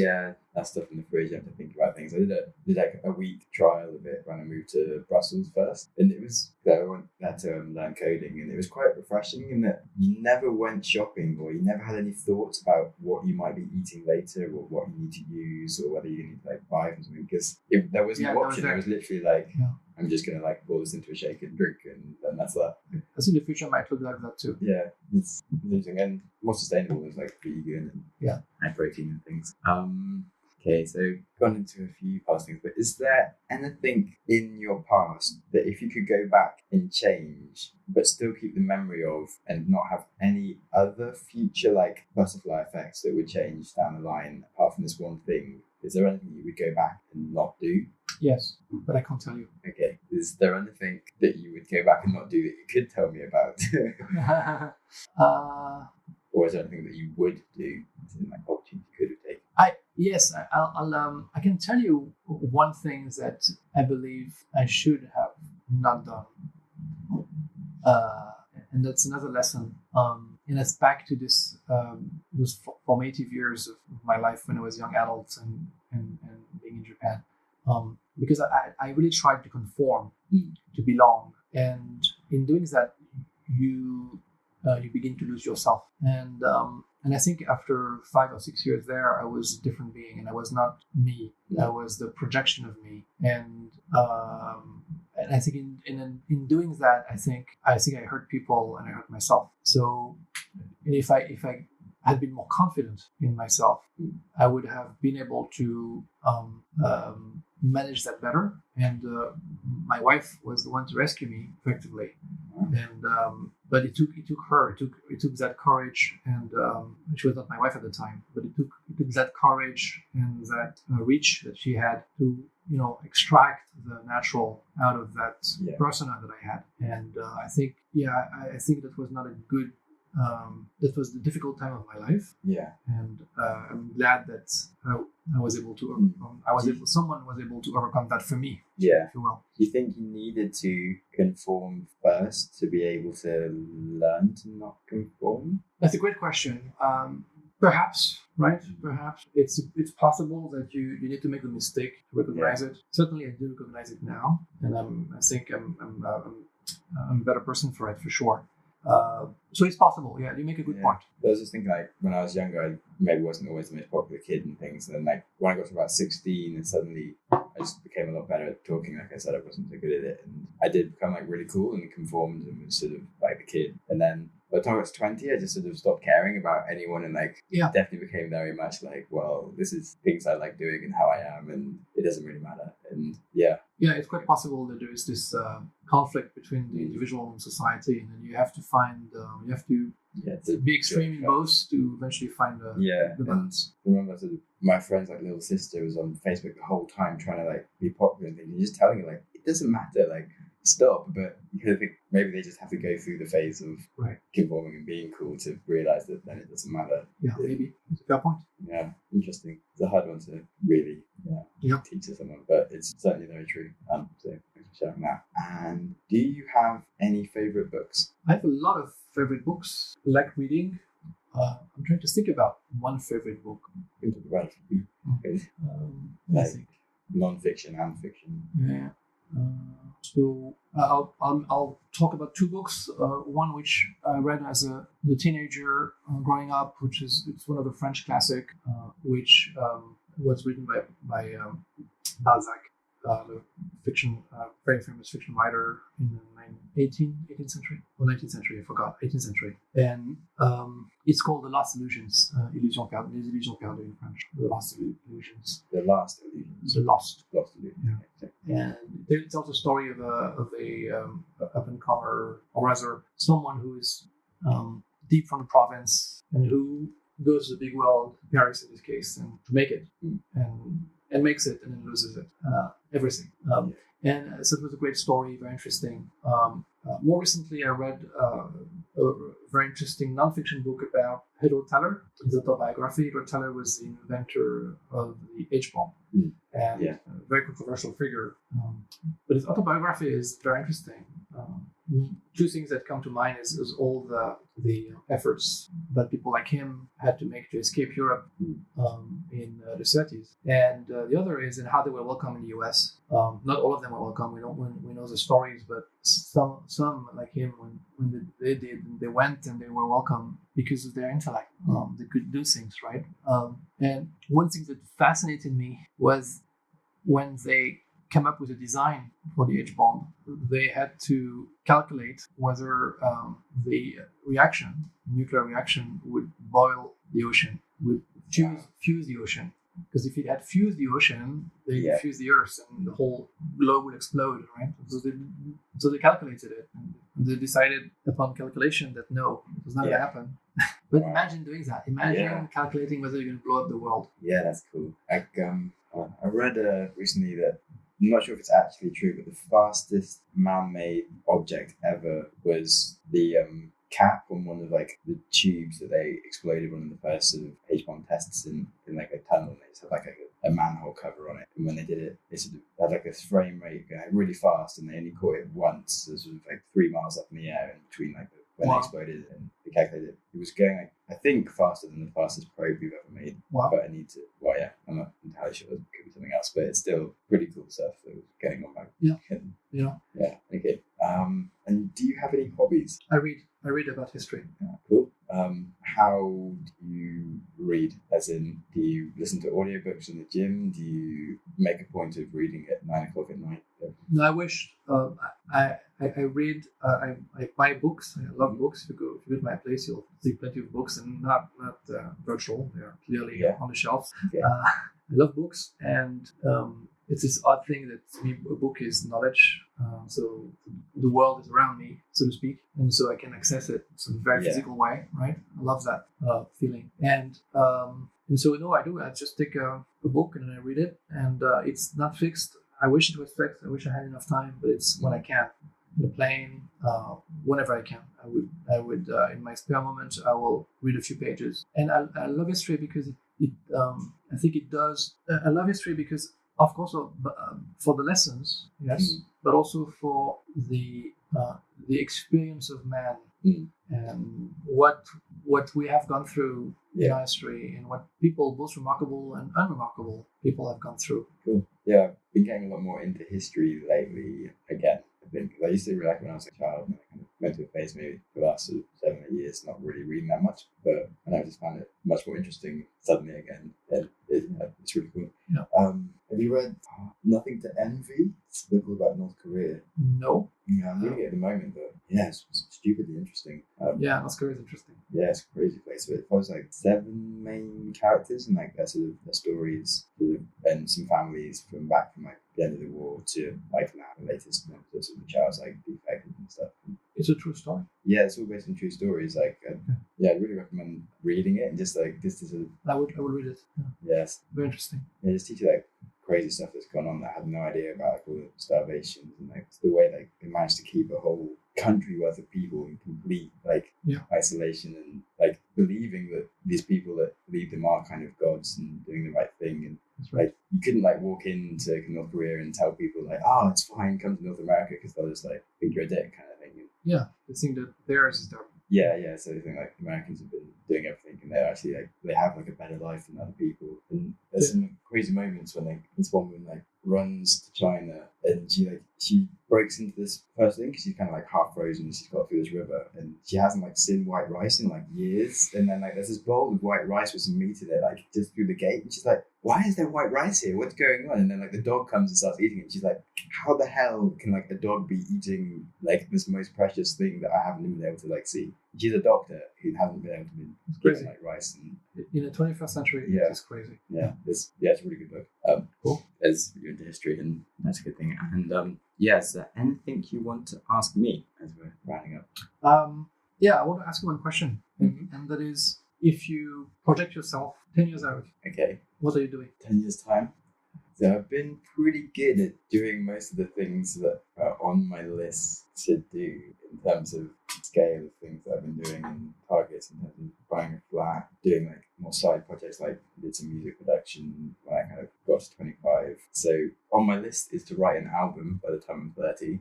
that stuff in the fridge. You have to think about things. I did like a week trial of it when I moved to Brussels first, and it was I went there to learn coding, and it was quite refreshing in that you never went shopping or you never had any thoughts about what you might be eating later or what you need to use or whether you need to like buy from something, because there was no option. It was literally like I'm just gonna like pour this into a shake and drink, and that's that. I think the future might look like that too. Yeah, it's interesting and more sustainable. It's like vegan and high protein and things. Okay, so gone into a few past things, but is there anything in your past that if you could go back and change, but still keep the memory of and not have any other future like butterfly effects that would change down the line apart from this one thing? Is there anything you would go back and not do? Yes, but I can't tell you. Okay. Is there anything that you would go back and not do that you could tell me about? Or is there anything that you would do in like opportunity you could have taken? I can tell you one thing that I believe I should have not done. And that's another lesson. And it's back to this those formative years of my life when I was a young adult and being in Japan. Because I really tried to conform, to belong, and in doing that, you begin to lose yourself. And I think after 5 or 6 years there, I was a different being, and I was not me. I was the projection of me. And I think in doing that, I think I hurt people and I hurt myself. So if I had been more confident in myself, I would have been able to manage that better. And my wife was the one to rescue me effectively. And but it took her. It took that courage, and she was not my wife at the time. But it because that courage and that reach that she had to, extract the natural out of that persona that I had. And I think that was not a good. That was the difficult time of my life. Yeah. And I'm glad that I was able to overcome. Someone was able to overcome that for me. Yeah. If you will. Do you think you needed to conform first to be able to learn to not conform? That's a great question. Perhaps, right? Perhaps it's possible that you need to make the mistake to recognize it. Certainly, I do recognize it now, and I think I'm a better person for it for sure. So it's possible. Yeah, you make a good point. I was just thinking, like, when I was younger, I maybe wasn't always the most popular kid and things. And then, like, when I got to about 16, and suddenly I just became a lot better at talking. Like I said, I wasn't so good at it, and I did become like really cool and conformed and was sort of like the kid. And then by the time I was 20, I just sort of stopped caring about anyone and definitely became very much like, well, this is things I like doing and how I am, and it doesn't really matter. And yeah, it's quite possible that there is this conflict between the individual and society, and then you have to find, to be extreme in both to eventually find the balance. I remember sort of my friend's like little sister was on Facebook the whole time trying to like be popular and things. And just telling her like it doesn't matter, like stop. But you kind of think maybe they just have to go through the phase of conforming and being cool to realize that then it doesn't matter. Yeah, maybe. That's a fair point. Yeah, interesting. It's a hard one to really teach to someone, but it's certainly very true. So thanks for sharing that. And do you have any favorite books? I have a lot of favorite books. I like reading. I'm trying to think about one favorite book. You can talk about it. Like non-fiction and fiction. Yeah. So I'll talk about two books. One which I read as a teenager growing up, it's one of the French classic, which was written by Balzac, the fiction, very famous fiction writer in the 18th century or 19th century, I forgot, 18th century. And it's called The Lost Illusions, Les Illusions perdues in French, The Lost Illusions. The Lost Illusions. The Lost Illusions. Yeah. And it tells the story of a up-and-comer, or rather, someone who is deep from the province and who goes to the big world, Paris in this case, and to make it, and makes it, and then loses it, everything. And so it was a great story, very interesting. More recently, I read a very interesting nonfiction book about Edward Teller. His autobiography. Edward Teller was the inventor of the H-bomb, and a very controversial figure. But his autobiography is very interesting. Two things that come to mind is all the efforts that people like him had to make to escape Europe in the 30s, and the other is in how they were welcome in the U.S. Not all of them were welcome. We know the stories, but some like him, when they went and they were welcome because of their intellect. They could do things, right? And one thing that fascinated me was when they came up with a design for the H-bomb, they had to calculate whether the nuclear reaction, would boil the ocean, would fuse the ocean. Because if it had fused the ocean, they would fuse the Earth, and the whole globe would explode, right? So they calculated it, and they decided upon calculation that no, it was not going to happen. But imagine doing that. Imagine calculating whether you're going to blow up the world. Yeah, that's cool. I read recently that, I'm not sure if it's actually true, but the fastest man-made object ever was the cap on one of like the tubes that they exploded one of the first sort of H-bomb tests in like a tunnel. And they just had like a manhole cover on it, and when they did it, they sort of had like a frame rate going really fast, and they only caught it once. So sort of like 3 miles up in the air in between like when they exploded, and they calculated it was going like, I think faster than the fastest probe we've ever made. But I need to. Well, yeah, I'm not entirely sure. It could be something else, but it's still pretty cool stuff that was going on back. Yeah. Okay. And do you have any hobbies? I read about history. Yeah, cool. How do you read? As in, do you listen to audiobooks in the gym? Do you make a point of reading at 9 o'clock at night? No, I wish. I read. I buy books. I love books. If you go to my place, you'll see plenty of books, and not virtual. They are clearly on the shelves. I love books, and it's this odd thing that to me a book is knowledge. So the world is around me, so to speak, and so I can access it in a very physical way, right? I love that feeling. And so no, I do. I just take a book and I read it, and it's not fixed. I wish it was fixed. I wish I had enough time, but it's when I can. In the plane, whenever I can, I would in my spare moment, I will read a few pages. And I love history because I think it does. I love history because, of course, for the lessons, yes, but also for the experience of man and what we have gone through in our history and what people, both remarkable and unremarkable people, have gone through. Cool. Yeah, I've been getting a lot more into history lately again. I think I used to really like it when I was a child, and I kind of went through a phase maybe for the last 7 or 8 years, not really reading that much, but I just found it much more interesting suddenly again. And it's really cool. Yeah. Have you read Nothing to Envy? It's a book all about North Korea. No. Yeah, I'm reading it at the moment, but yeah, it's stupidly interesting. Yeah, North Korea is interesting. Yeah, it's a crazy place. But it follows like 7 main characters and like their sort of their stories, and some families from like the end of the war to like now the latest members of the child's like defected and stuff. It's a true story. Yeah, it's all based on true stories. Like, yeah, I really recommend reading it and just like this is I would read it. Yeah. Yes, Very interesting. yeah, just teach you like crazy stuff that's gone on that I had no idea about, like all the starvations and like the way like they managed to keep a whole country worth of people in complete like isolation and like believing that these people that believe them are kind of gods and doing the right thing. And like you couldn't like walk into North Korea and tell people like, oh, it's fine, come to North America, because they'll just like think you're a dick kind of thing. And, yeah, the thing that theirs is their. Yeah. So I think like Americans have been doing everything, and they're actually like they have like a better life than other people. And there's some crazy moments when like this woman like runs to China and she breaks into this first thing because she's kind of like half frozen. She's got through this river and she hasn't like seen white rice in like years. And then like there's this bowl of white rice with some meat in it, like just through the gate. And she's like, why is there white rice here? What's going on? And then like the dog comes and starts eating it. And she's like, how the hell can like a dog be eating like this most precious thing that I haven't been able to like see? She's a doctor who hasn't been able to be eating like rice. And in the 21st century, it's crazy. Yeah, it's a really good book. Cool. As you're into history, and that's a good thing. And yes, anything you want to ask me as we're rounding up? I want to ask you one question, and that is, if you project yourself 10 years out, okay, what are you doing? 10 years time. So I've been pretty good at doing most of the things that are on my list to do in terms of scale of things that I've been doing and targets in terms of buying a flat, doing like more side projects, like did some music production when I kind of got to 25. So on my list is to write an album by the time I'm 30,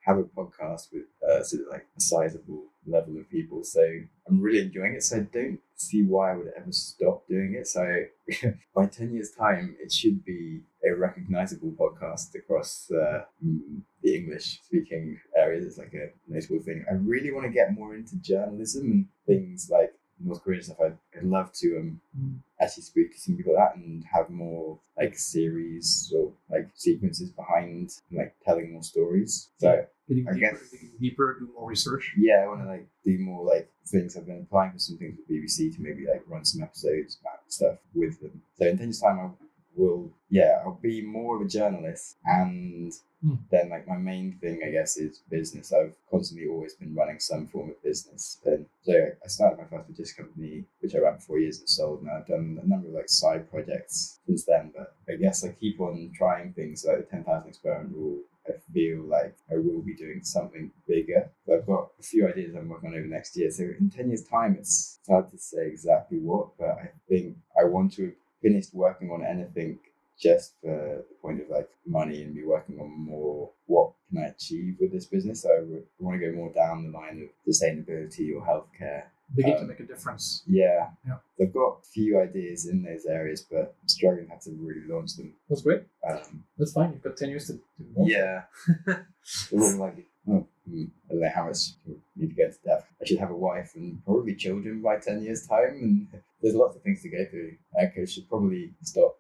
have a podcast with sort of like a sizable level of people. So I'm really enjoying it. So I don't see why I would ever stop doing it. So by 10 years time, it should be a recognizable podcast across the English speaking areas. It's like a notable thing. I really want to get more into journalism and things like North Korean stuff. I'd love to actually speak to some people like that and have more like series or like sequences behind like telling more stories. So Getting I guess deeper, do more research. Yeah, I want to like do more like things. I've been applying for some things with BBC to maybe like run some episodes about stuff with them. So in 10 years time, I'll be more of a journalist, and then like my main thing, I guess, is business. I've constantly always been running some form of business, and so I started my first logistics company, which I ran for 4 years and sold. And I've done a number of like side projects since then. But I guess I keep on trying things like the 10,000 experiment rule. I feel like I will be doing something bigger. But I've got a few ideas I'm working on over next year. So in 10 years' time, it's hard to say exactly what, but I think I want to have finished working on anything just for the point of like money and be working on more what can I achieve with this business. So I want to go more down the line of sustainability or healthcare. Begin to make a difference. Yeah. I've got a few ideas in those areas, but I'm struggling to have to really launch them. That's great. That's fine. You've got 10 years to do. Yeah. Like, I don't know how much you need to go into depth. I should have a wife and probably children by 10 years' time, and there's lots of things to go through. I should probably stop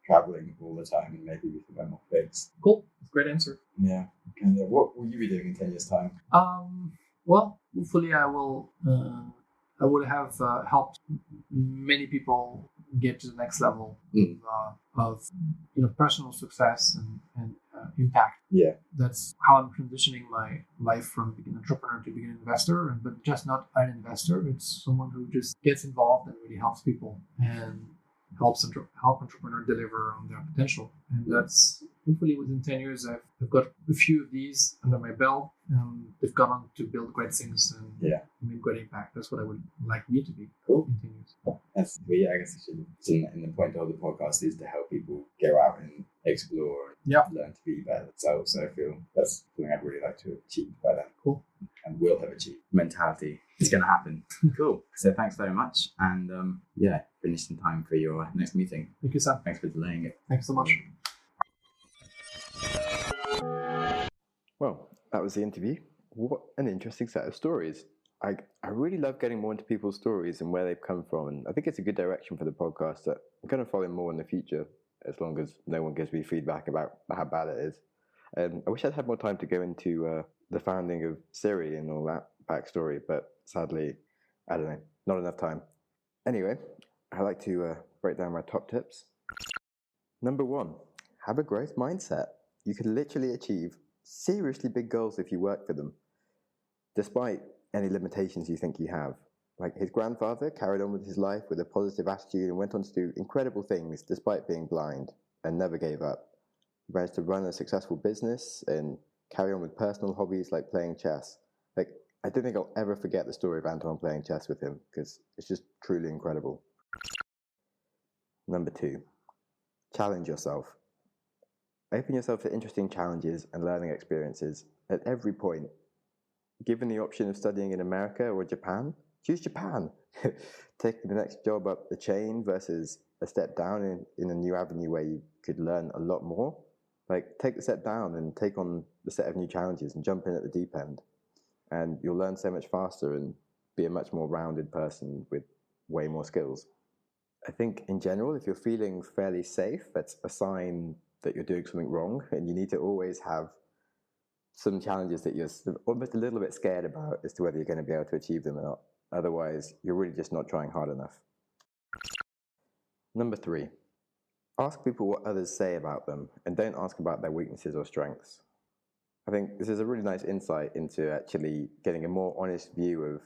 traveling all the time and maybe we can buy more things. Cool. Great answer. Yeah. And what will you be doing in 10 years' time? Well, hopefully I will have helped many people get to the next level Mm. of personal success and impact. Yeah. That's how I'm transitioning my life from being an entrepreneur to being an investor, but just not an investor. It's someone who just gets involved and really helps people and help entrepreneurs deliver on their potential. And that's hopefully within 10 years, I've got a few of these under my belt. They've gone on to build great things and make great impact. That's what I would like me to be Cool. in 10 years. I guess in the point of the podcast is to help people go out and explore and learn to be better themselves. So I feel that's something I'd really like to achieve by then. Cool. And will have achieved. Mentality. It's going to happen. Cool. So thanks very much. And finish in time for your next meeting. Thank you, Sam. Thanks for delaying it. Thanks so much. Well, that was the interview. What an interesting set of stories. I really love getting more into people's stories and where they've come from. And I think it's a good direction for the podcast that I'm going to follow more in the future, as long as no one gives me feedback about how bad it is. I wish I'd had more time to go into the founding of Siri and all that backstory, but sadly, I don't know, not enough time. Anyway, I like to break down my top tips. Number 1, have a growth mindset. You can literally achieve seriously big goals if you work for them, despite any limitations you think you have. Like his grandfather carried on with his life with a positive attitude and went on to do incredible things despite being blind and never gave up. He managed to run a successful business and carry on with personal hobbies like playing chess. Like, I don't think I'll ever forget the story of Antoine playing chess with him because it's just truly incredible. Number 2, challenge yourself. Open yourself to interesting challenges and learning experiences at every point. Given the option of studying in America or Japan, choose Japan. Taking the next job up the chain versus a step down in a new avenue where you could learn a lot more. Like, take the step down and take on the set of new challenges and jump in at the deep end. And you'll learn so much faster and be a much more rounded person with way more skills. I think in general, if you're feeling fairly safe, that's a sign that you're doing something wrong, and you need to always have some challenges that you're almost a little bit scared about as to whether you're going to be able to achieve them or not. Otherwise, you're really just not trying hard enough. Number 3, ask people what others say about them, and don't ask about their weaknesses or strengths. I think this is a really nice insight into actually getting a more honest view of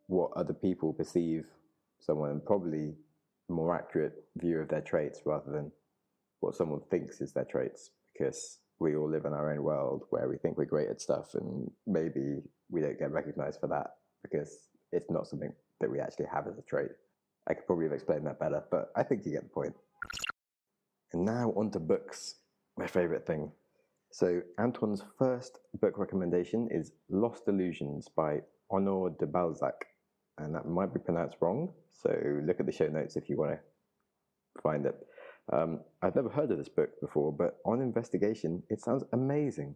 what other people perceive someone, and probably a more accurate view of their traits rather than what someone thinks is their traits, because we all live in our own world where we think we're great at stuff and maybe we don't get recognized for that because it's not something that we actually have as a trait. I could probably have explained that better, but I think you get the point. And now on to books, my favorite thing. So Antoine's first book recommendation is Lost Illusions by Honor de Balzac, and that might be pronounced wrong, so look at the show notes if you want to find it. I'd never heard of this book before, but on investigation, it sounds amazing.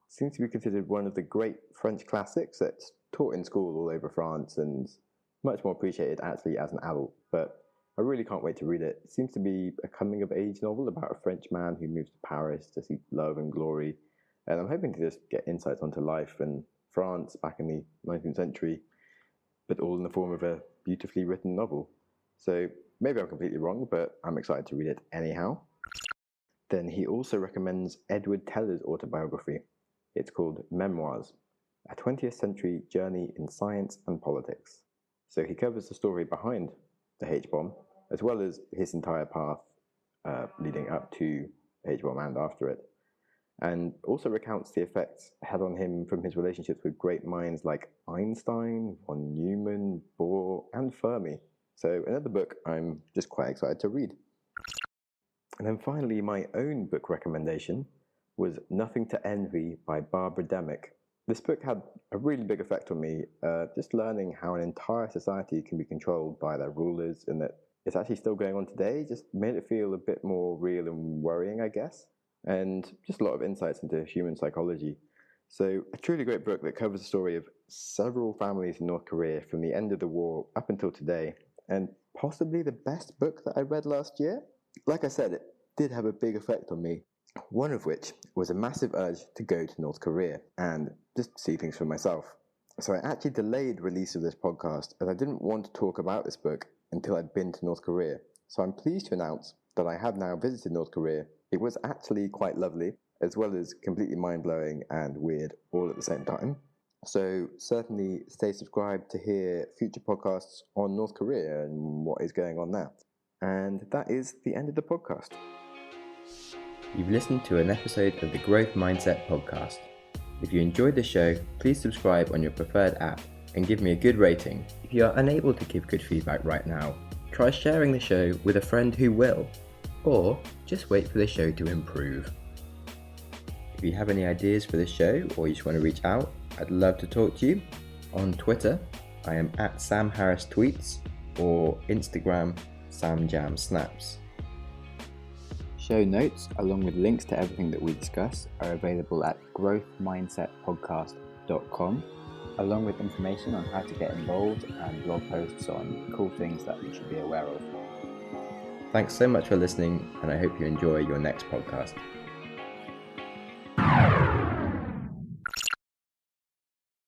It seems to be considered one of the great French classics that's taught in school all over France and much more appreciated actually as an adult, but I really can't wait to read it. It seems to be a coming-of-age novel about a French man who moves to Paris to seek love and glory, and I'm hoping to just get insights onto life in France back in the 19th century, but all in the form of a beautifully written novel. So maybe I'm completely wrong, but I'm excited to read it anyhow. Then he also recommends Edward Teller's autobiography. It's called Memoirs, a 20th century journey in science and politics. So he covers the story behind the H-bomb, as well as his entire path leading up to the H-bomb and after it, and also recounts the effects had on him from his relationships with great minds like Einstein, von Neumann, Bohr, and Fermi. So another book I'm just quite excited to read. And then finally, my own book recommendation was Nothing to Envy by Barbara Demick. This book had a really big effect on me, just learning how an entire society can be controlled by their rulers, and that it's actually still going on today, just made it feel a bit more real and worrying, I guess, and just a lot of insights into human psychology. So a truly great book that covers the story of several families in North Korea from the end of the war up until today, and possibly the best book that I read last year. Like I said, it did have a big effect on me, one of which was a massive urge to go to North Korea and just see things for myself. So I actually delayed release of this podcast as I didn't want to talk about this book until I'd been to North Korea. So I'm pleased to announce that I have now visited North Korea. It was actually quite lovely, as well as completely mind-blowing and weird all at the same time. So certainly stay subscribed to hear future podcasts on North Korea and what is going on there. And that is the end of the podcast. You've listened to an episode of the Growth Mindset podcast. If you enjoyed the show, please subscribe on your preferred app and give me a good rating. If you are unable to give good feedback right now, try sharing the show with a friend who will, or just wait for the show to improve. If you have any ideas for the show or you just want to reach out, I'd love to talk to you. On Twitter, I am at Sam Harris Tweets, or Instagram, SamJamSnaps. Show notes, along with links to everything that we discuss, are available at growthmindsetpodcast.com, along with information on how to get involved and blog posts on cool things that you should be aware of. Thanks so much for listening, and I hope you enjoy your next podcast.